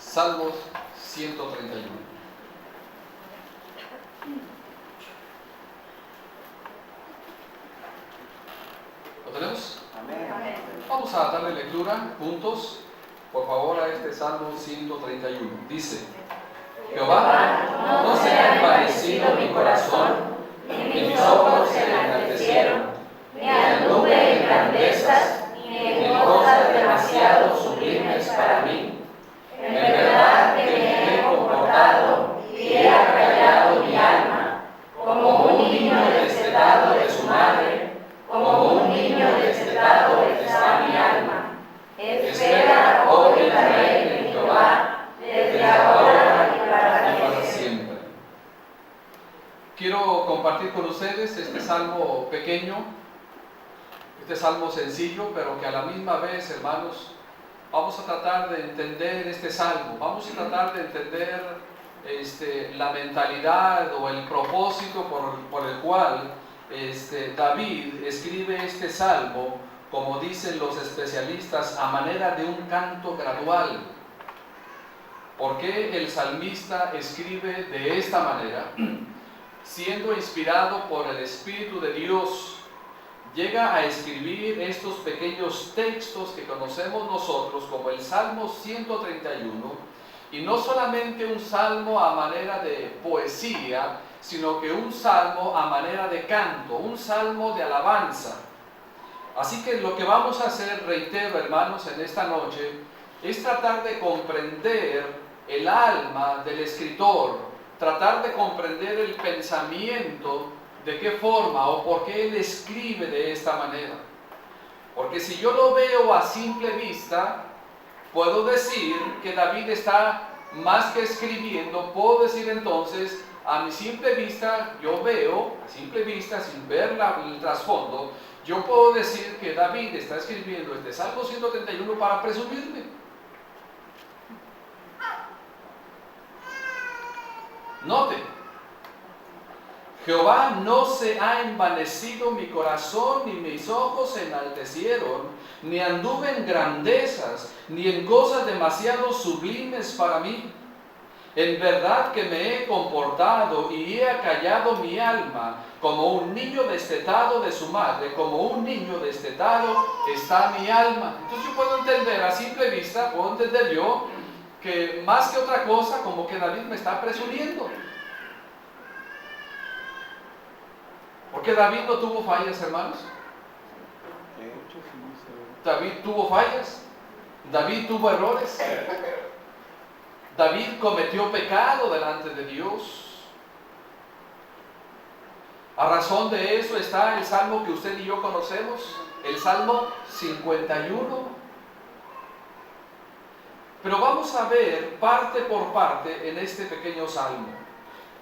Salmos 131. ¿Lo tenemos? Amén. Vamos a darle lectura juntos, por favor, a este Salmo 131. Dice: Jehová, no se ha envanecido mi corazón, ni mis ojos se enaltecieron, ni anduve en grandezas, ni en cosas demasiado sublimes para mí. En verdad que me he comportado y he acallado mi alma, como un niño destetado de su madre, como un niño destetado está mi alma. Espera, oh Israel, en Jehová, desde ahora y para siempre. Quiero compartir con ustedes este salmo pequeño, este salmo sencillo, pero que a la misma vez, hermanos, vamos a tratar de entender este salmo, vamos a tratar de entender la mentalidad o el propósito por el cual David escribe este salmo, como dicen los especialistas, a manera de un canto gradual. ¿Por qué el salmista escribe de esta manera? Siendo inspirado por el Espíritu de Dios, llega a escribir estos pequeños textos que conocemos nosotros como el Salmo 131, y no solamente un salmo a manera de poesía, sino que un salmo a manera de canto, un salmo de alabanza. Así que lo que vamos a hacer, reitero, hermanos, en esta noche, es tratar de comprender el alma del escritor, tratar de comprender el pensamiento, de qué forma o por qué él escribe de esta manera. Porque si yo lo veo a simple vista, puedo decir que David está más que escribiendo, puedo decir entonces, a mi simple vista, yo veo, a simple vista, sin ver el trasfondo, yo puedo decir que David está escribiendo este Salmo 131 para presumirme. Note, Jehová, no se ha envanecido mi corazón, ni mis ojos se enaltecieron, ni anduve en grandezas, ni en cosas demasiado sublimes para mí. En verdad que me he comportado y he acallado mi alma, como un niño destetado de su madre, como un niño destetado está mi alma. Entonces yo puedo entender a simple vista, puedo entender yo, que más que otra cosa, como que David me está presumiendo. Porque David no tuvo fallas, hermanos. David tuvo fallas. David tuvo errores. David cometió pecado delante de Dios. A razón de eso está el salmo que usted y yo conocemos, el Salmo 51. Pero vamos a ver parte por parte en este pequeño salmo.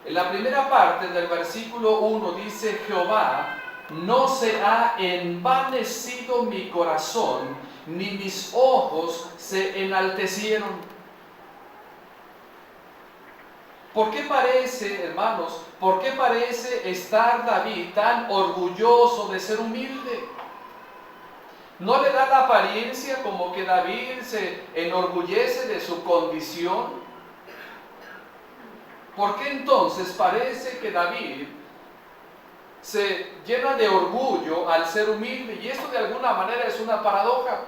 En la primera parte del versículo 1 dice: Jehová, no se ha envanecido mi corazón, ni mis ojos se enaltecieron. ¿Por qué parece, hermanos, por qué parece estar David tan orgulloso de ser humilde? ¿No le da la apariencia como que David se enorgullece de su condición? ¿Por qué entonces parece que David se llena de orgullo al ser humilde? Y esto de alguna manera es una paradoja.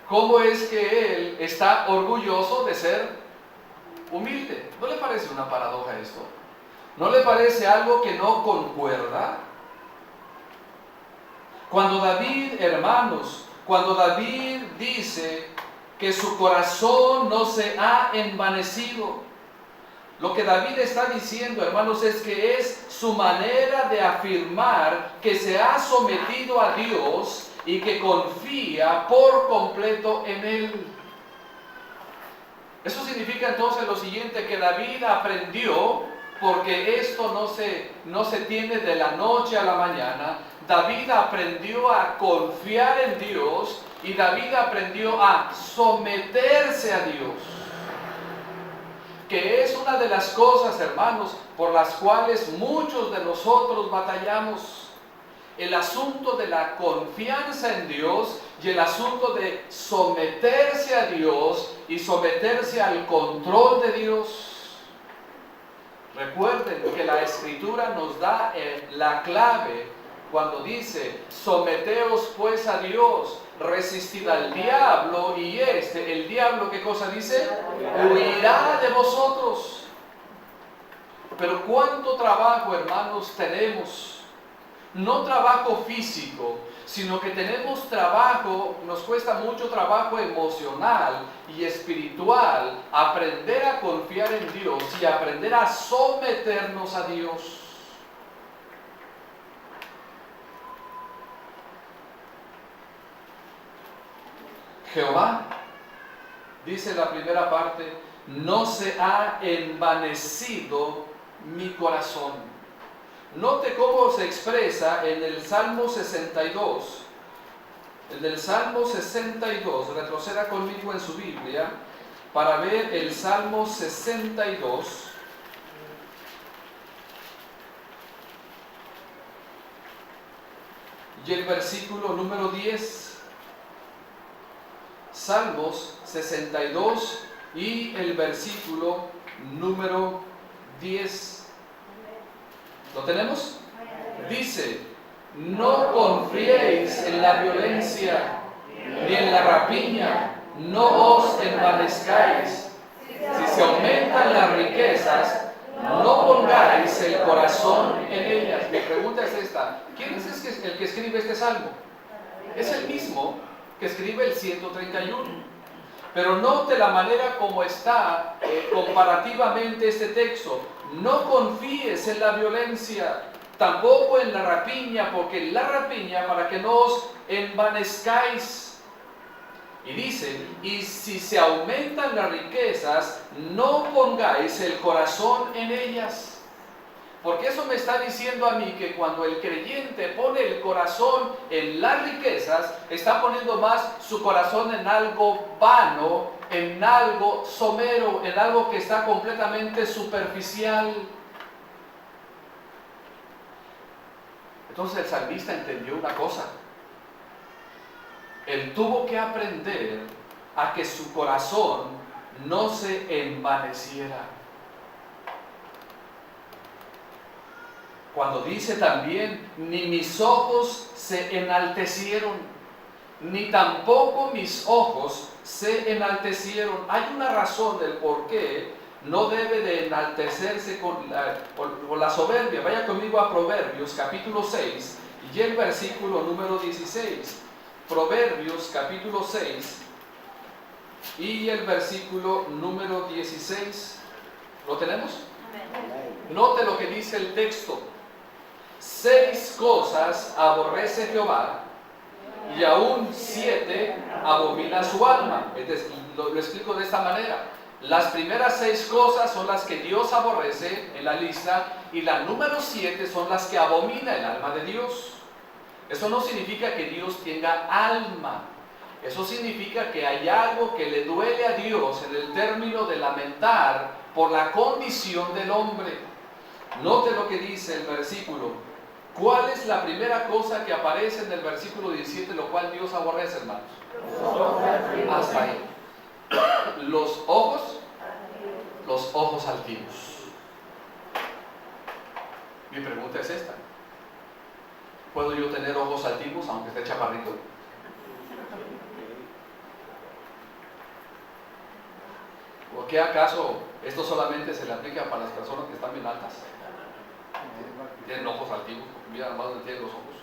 ¿Cómo es que él está orgulloso de ser humilde? ¿No le parece una paradoja esto? ¿No le parece algo que no concuerda? Cuando David, hermanos, cuando David dice que su corazón no se ha envanecido, lo que David está diciendo, hermanos, es que es su manera de afirmar que se ha sometido a Dios y que confía por completo en Él. Eso significa entonces lo siguiente, que David aprendió, porque esto no se tiene de la noche a la mañana. David aprendió a confiar en Dios y David aprendió a someterse a Dios. Que es una de las cosas, hermanos, por las cuales muchos de nosotros batallamos. el asunto de la confianza en Dios y el asunto de someterse a Dios y someterse al control de Dios. Recuerden que la Escritura nos da la clave cuando dice: someteos pues a Dios, resistid al diablo y el diablo, ¿qué cosa dice? Huirá de vosotros. Pero cuánto trabajo, hermanos, tenemos. No trabajo físico, sino que tenemos trabajo, nos cuesta mucho trabajo emocional y espiritual, aprender a confiar en Dios y aprender a someternos a Dios. Jehová, dice la primera parte, no se ha envanecido mi corazón. Note cómo se expresa en el Salmo 62. En el Salmo 62, retroceda conmigo en su Biblia para ver el Salmo 62. Y el versículo número 10. Salmos 62 y el versículo número 10. ¿Lo tenemos? Dice: no confiéis en la violencia ni en la rapiña, no os envanezcáis. Si se aumentan las riquezas, no pongáis el corazón en ellas. Mi pregunta es esta: ¿quién es el que escribe este salmo? Es el mismo que escribe el 131. Pero note la manera como está comparativamente este texto. No confíes en la violencia, tampoco en la rapiña, porque la rapiña, para que no os envanezcáis. Y dice: y si se aumentan las riquezas, no pongáis el corazón en ellas. Porque eso me está diciendo a mí que cuando el creyente pone el corazón en las riquezas, está poniendo más su corazón en algo vano, en algo somero, en algo que está completamente superficial. Entonces el salmista entendió una cosa. Él tuvo que aprender a que su corazón no se envaneciera. Cuando dice también: ni mis ojos se enaltecieron, ni tampoco mis ojos se enaltecieron. Hay una razón del por qué no debe de enaltecerse con la soberbia. Vaya conmigo a Proverbios capítulo 6 y el versículo número 16. Proverbios capítulo 6 y el versículo número 16. ¿Lo tenemos? Note lo que dice el texto: 6 cosas aborrece Jehová, y aún 7 abomina su alma. Lo explico de esta manera. Las primeras 6 cosas son las que Dios aborrece en la lista, y la número 7 son las que abomina el alma de Dios. Eso no significa que Dios tenga alma. Eso significa que hay algo que le duele a Dios en el término de lamentar por la condición del hombre. Note lo que dice el versículo. ¿Cuál es la primera cosa que aparece en el versículo 17, lo cual Dios aborrece, hermanos? Hasta ahí. Los ojos altivos. Mi pregunta es esta: ¿puedo yo tener ojos altivos aunque esté chaparrito? ¿O qué acaso esto solamente se le aplica para las personas que están bien altas? Tienen ojos altivos, mira nada más donde tienen los ojos.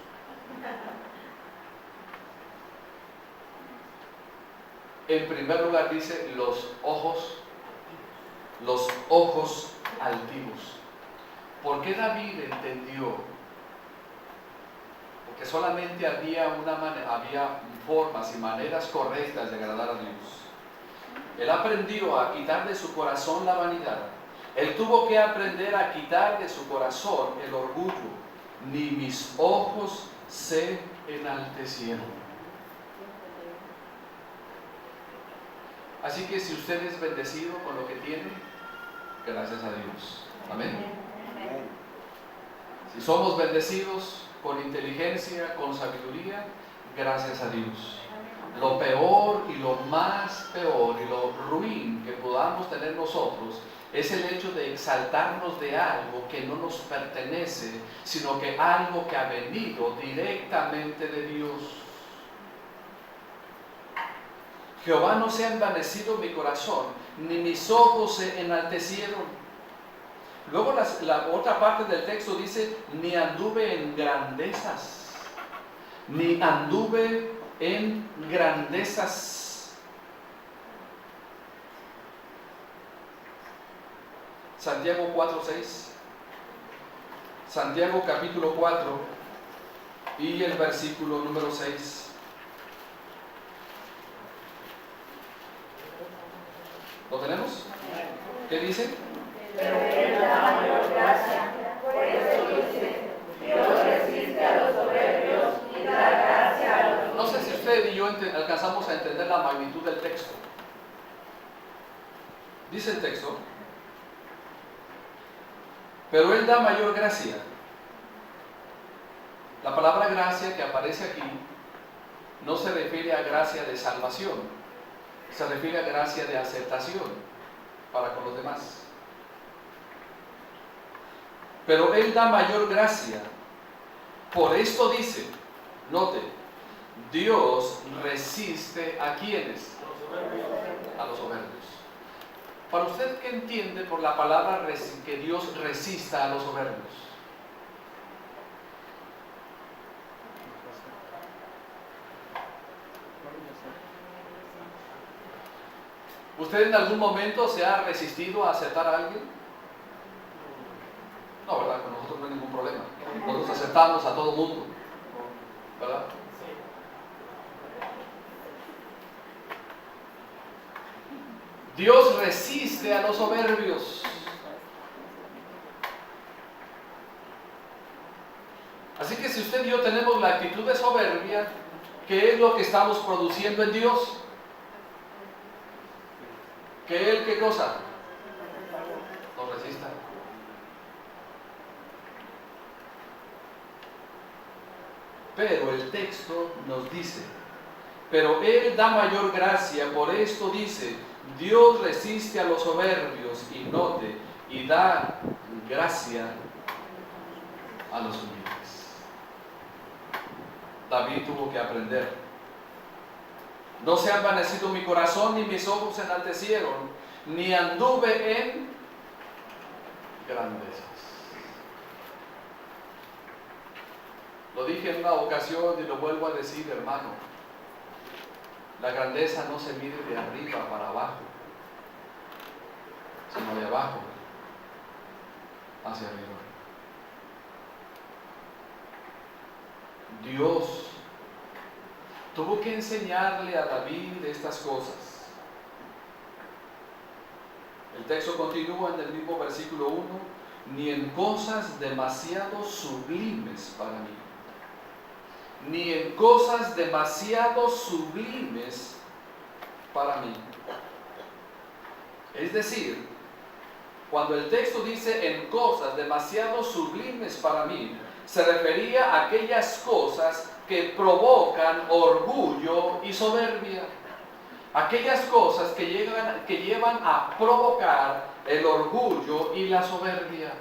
En primer lugar dice los ojos altivos. ¿Por qué David entendió? Porque solamente había formas y maneras correctas de agradar a Dios. Él aprendió a quitar de su corazón la vanidad. Él tuvo que aprender a quitar de su corazón el orgullo. Ni mis ojos se enaltecieron. Así que si usted es bendecido con lo que tiene, gracias a Dios. Amén. Si somos bendecidos, con inteligencia, con sabiduría, gracias a Dios. Lo peor y lo más peor y lo ruin que podamos tener nosotros es el hecho de exaltarnos de algo que no nos pertenece, sino que algo que ha venido directamente de Dios. Jehová no se ha envanecido mi corazón, ni mis ojos se enaltecieron. Luego la otra parte del texto dice, ni anduve en grandezas, ni anduve en grandezas. Santiago 4:6. Santiago capítulo 4 y el versículo número 6. ¿Lo tenemos? ¿Qué dice? Pero Él da mayor gracia, por eso dice, Dios resiste a los soberbios y da gracia a los humildes. No sé si usted y yo alcanzamos a entender la magnitud del texto. Dice el texto, pero Él da mayor gracia. La palabra gracia que aparece aquí no se refiere a gracia de salvación, se refiere a gracia de aceptación para con los demás. Pero Él da mayor gracia. Por esto dice, note, Dios resiste a quienes? A los soberbios. Para usted, ¿qué entiende por la palabra que Dios resista a los soberbios? ¿Usted en algún momento se ha resistido a aceptar a alguien? No, ¿verdad? Con nosotros no hay ningún problema. Nosotros aceptamos a todo mundo, ¿verdad? Dios resiste a los soberbios. Así que si usted y yo tenemos la actitud de soberbia, ¿qué es lo que estamos produciendo en Dios? Que Él, ¿qué cosa? Nos resista. Pero el texto nos dice, pero Él da mayor gracia, por esto dice, Dios resiste a los soberbios, y note, y da gracia a los humildes. David tuvo que aprender. No se ha envanecido mi corazón, ni mis ojos se enaltecieron, ni anduve en grandezas. Lo dije en una ocasión y lo vuelvo a decir, hermano. La grandeza no se mide de arriba para abajo, sino de abajo hacia arriba. Dios tuvo que enseñarle a David estas cosas. El texto continúa en el mismo versículo 1, ni en cosas demasiado sublimes para mí. Ni en cosas demasiado sublimes para mí. Es decir, cuando el texto dice en cosas demasiado sublimes para mí, se refería a aquellas cosas que provocan orgullo y soberbia. Aquellas cosas que llevan a provocar el orgullo y la soberbia.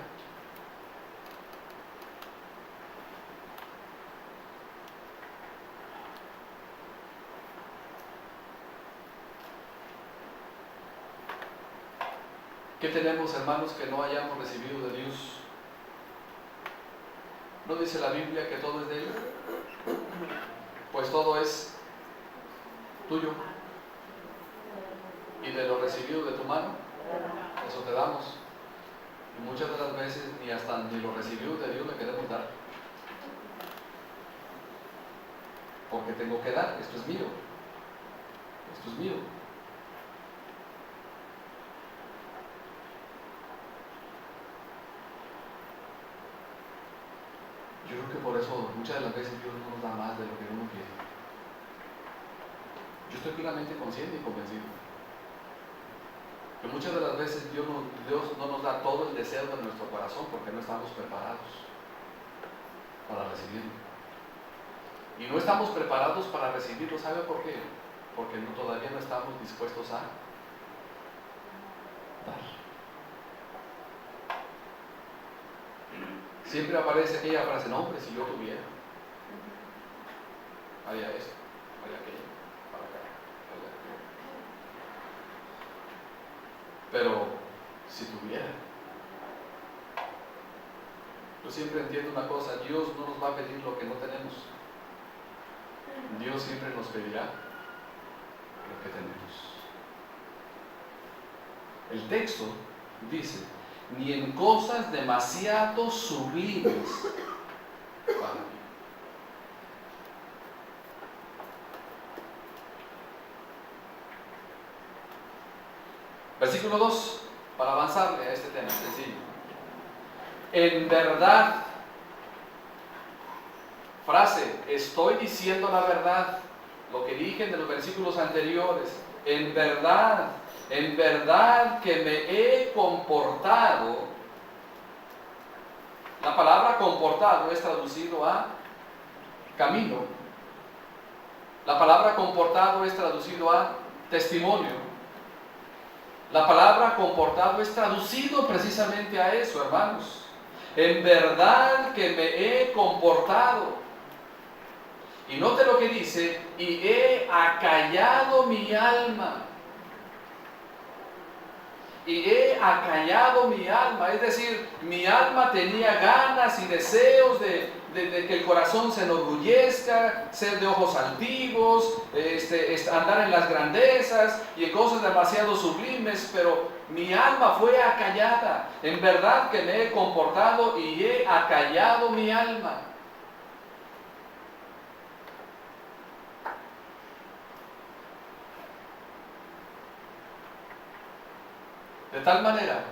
¿Qué tenemos, hermanos, que no hayamos recibido de Dios? ¿No dice la Biblia que todo es de Él? Pues todo es tuyo. Y de lo recibido de tu mano, eso te damos. Y muchas de las veces ni lo recibido de Dios le queremos dar. Porque tengo que dar, esto es mío. Esto es mío. Yo creo que por eso muchas de las veces Dios no nos da más de lo que uno quiere. Yo estoy plenamente consciente y convencido que muchas de las veces Dios no nos da todo el deseo de nuestro corazón porque no estamos preparados. para recibirlo. Y no estamos preparados para recibirlo. ¿Sabe por qué? Porque todavía no estamos dispuestos a dar. Siempre aparece aquella frase: no, hombre, si yo tuviera, haría esto, haría aquello, para acá, haría aquello. Pero si tuviera, yo siempre entiendo una cosa: Dios no nos va a pedir lo que no tenemos. Dios siempre nos pedirá lo que tenemos. El texto dice: ni en cosas demasiado sublimes para mí. Versículo 2, para avanzarle a este tema sencillo. En verdad, frase, estoy diciendo la verdad, lo que dije en los versículos anteriores. En verdad que me he comportado. La palabra comportado es traducido a camino. La palabra comportado es traducido a testimonio. La palabra comportado es traducido precisamente a eso, hermanos. En verdad que me he comportado. Y note lo que dice: y he acallado mi alma. Y he acallado mi alma. Es decir, mi alma tenía ganas y deseos de que el corazón se enorgullezca, ser de ojos altivos, andar en las grandezas y en cosas demasiado sublimes, pero mi alma fue acallada. En verdad que me he comportado y he acallado mi alma. De tal manera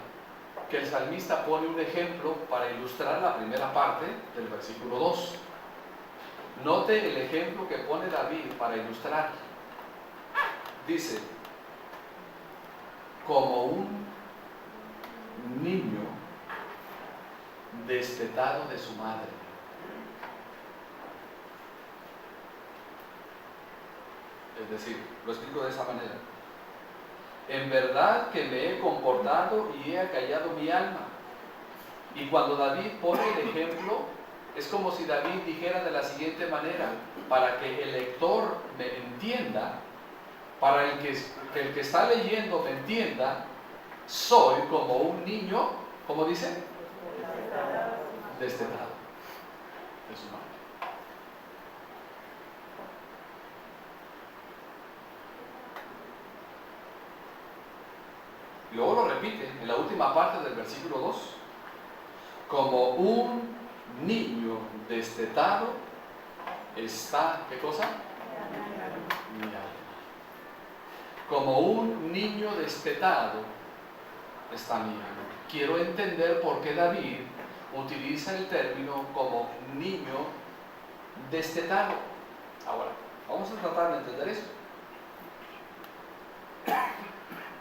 que el salmista pone un ejemplo para ilustrar la primera parte del versículo 2. Note el ejemplo que pone David para ilustrar. Dice: como un niño destetado de su madre. Es decir, lo explico de esa manera: en verdad que me he comportado y he acallado mi alma. Y cuando David pone el ejemplo, es como si David dijera de la siguiente manera, para que el lector me entienda, para el que está leyendo me entienda: soy como un niño, ¿cómo dice? Destetado de su madre. Luego lo repite en la última parte del versículo 2. Como un niño destetado está, ¿qué cosa? Mi alma. Como un niño destetado está mi alma. Quiero entender por qué David utiliza el término como niño destetado. Ahora, vamos a tratar de entender esto.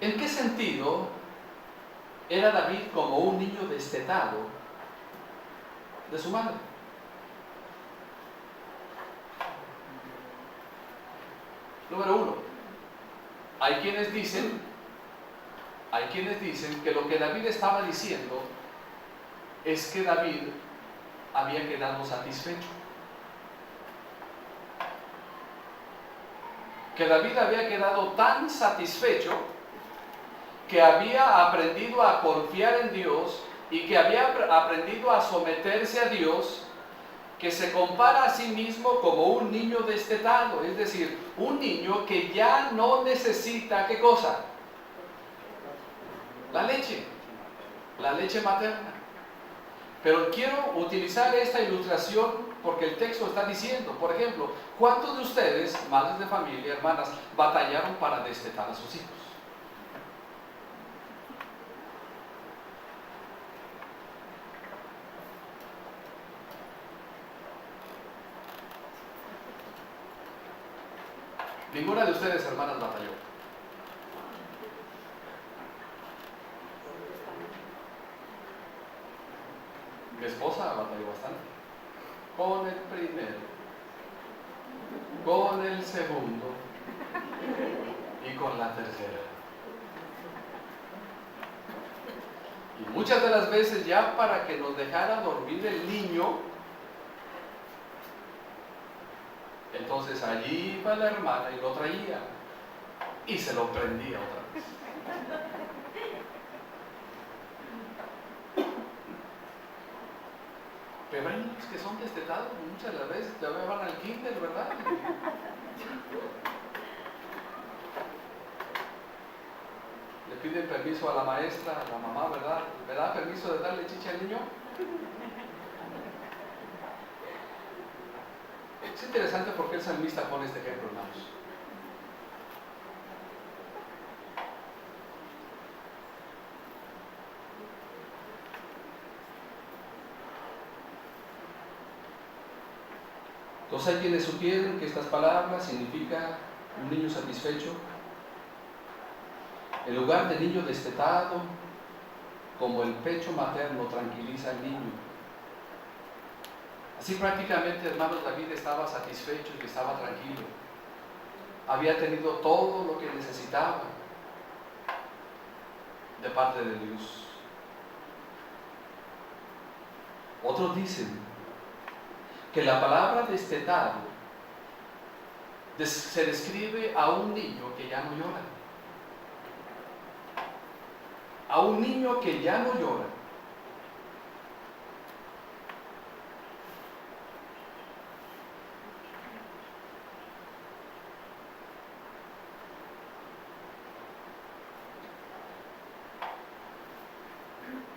¿En qué sentido era David como un niño destetado de su madre? Número 1, hay quienes dicen que lo que David estaba diciendo es que David había quedado satisfecho. Que David había quedado tan satisfecho que había aprendido a confiar en Dios y que había aprendido a someterse a Dios, que se compara a sí mismo como un niño destetado, es decir, un niño que ya no necesita, ¿qué cosa? La leche materna. Pero quiero utilizar esta ilustración porque el texto está diciendo, por ejemplo, ¿cuántos de ustedes, madres de familia, hermanas, batallaron para destetar a sus hijos? Ninguna de ustedes, hermanas, batalló. Mi esposa batalló bastante. con el primero, con el segundo y con la tercera. Y muchas de las veces ya para que nos dejara dormir el niño, entonces allí iba la hermana y lo traía y se lo prendía otra vez. Pero hay niños que son destetados muchas de las veces, todavía van al kinder, ¿verdad? Le piden permiso a la maestra, a la mamá, ¿verdad? ¿Me da permiso de darle chicha al niño? Es interesante porque el salmista pone este ejemplo, hermanos. Entonces hay quienes sugieren que estas palabras significan un niño satisfecho, en lugar de niño destetado, como el pecho materno tranquiliza al niño. Así prácticamente, hermanos, David estaba satisfecho y estaba tranquilo. Había tenido todo lo que necesitaba de parte de Dios. Otros dicen que la palabra destetado se describe a un niño que ya no llora. A un niño que ya no llora.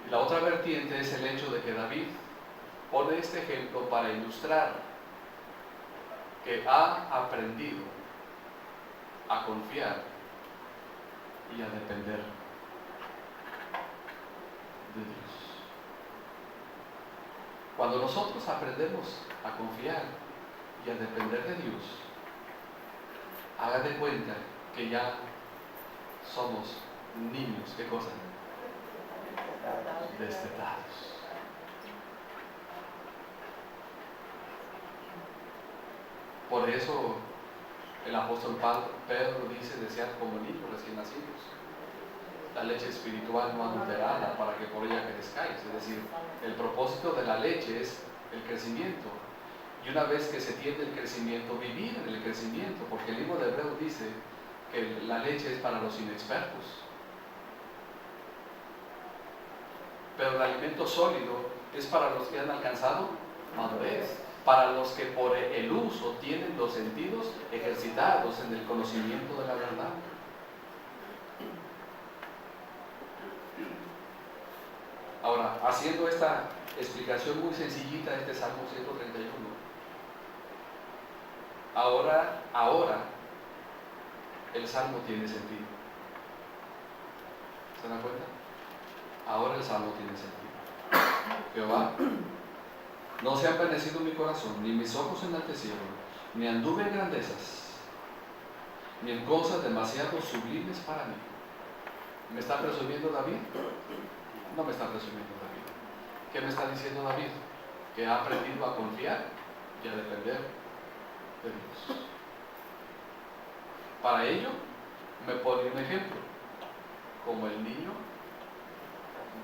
Y la otra vertiente es el hecho de que David pone este ejemplo para ilustrar que ha aprendido a confiar y a depender de Dios. Cuando nosotros aprendemos a confiar y a depender de Dios, haga de cuenta que ya somos niños, ¿qué cosa? Destetados. Por eso el apóstol Pedro dice: desead como niños recién nacidos la leche espiritual no adulterada, para que por ella crezcáis. Es decir, el propósito de la leche es el crecimiento, y una vez que se tiene el crecimiento, vivir en el crecimiento, porque el libro de Hebreos dice que la leche es para los inexpertos, pero el alimento sólido es para los que han alcanzado madurez, para los que por el uso tienen los sentidos ejercitados en el conocimiento de la verdad. Ahora, haciendo esta explicación muy sencillita de este Salmo 131, ahora el Salmo tiene sentido. ¿Se dan cuenta? Ahora el Salmo tiene sentido. Jehová, no se ha envanecido mi corazón, ni mis ojos enaltecieron, ni anduve en grandezas, ni en cosas demasiado sublimes para mí. ¿Me está presumiendo David? No me está presumiendo David. ¿Qué me está diciendo David? Que ha aprendido a confiar y a depender de Dios. Para ello, me pone un ejemplo, como el niño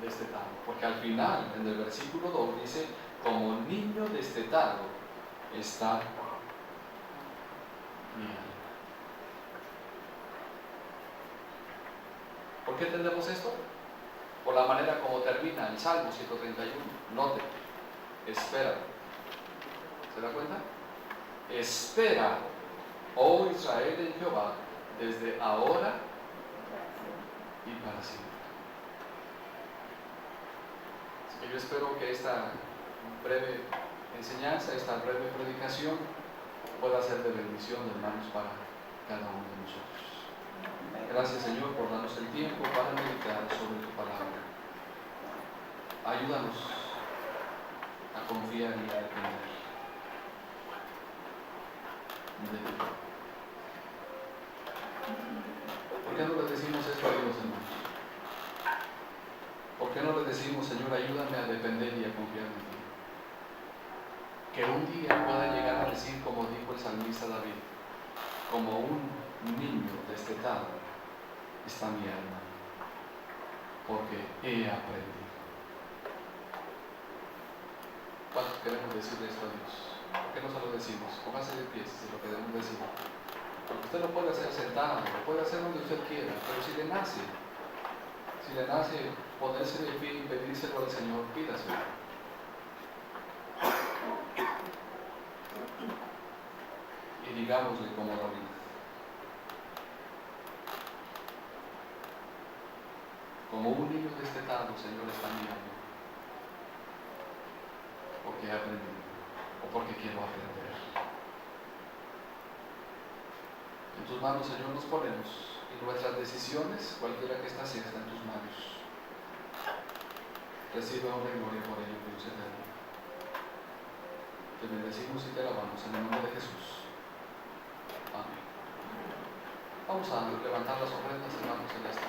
destetado. Porque al final, en el versículo 2, dice: como niño destetado está mi alma. ¿Por qué entendemos esto? Por la manera como termina el Salmo 131. Note, espera. ¿Se da cuenta? Espera, oh Israel, en Jehová, desde ahora y para siempre. Así que yo espero que esta breve enseñanza, esta breve predicación, pueda ser de bendición, hermanos, para cada uno de nosotros. Gracias, Señor, por darnos el tiempo para meditar sobre tu palabra. Ayúdanos a confiar y a depender de ti. ¿Por qué no le decimos esto a Dios, hermanos? ¿Por qué no le decimos: Señor, ayúdame a depender y a confiar en ti? que un día pueda llegar a decir, como dijo el salmista David, como un niño destetado está mi alma, porque he aprendido. ¿Cuántos queremos decirle esto a Dios? ¿Por qué no se lo decimos? Póngase de pies si lo queremos decir. Porque usted lo puede hacer sentado, lo puede hacer donde usted quiera, pero si le nace ponerse de pie y pedírselo al Señor, pídaselo. Y digámosle como David: como un niño destetado, Señor, está mi alma, porque he aprendido, o porque quiero aprender. En tus manos, Señor, nos ponemos, y nuestras decisiones, cualquiera que esta sea, está en tus manos. Recibe honra y gloria por ello, Dios eterno. Te bendecimos y te alabamos en el nombre de Jesús. Amén. Vamos a levantar las ofrendas, hermanos, en esta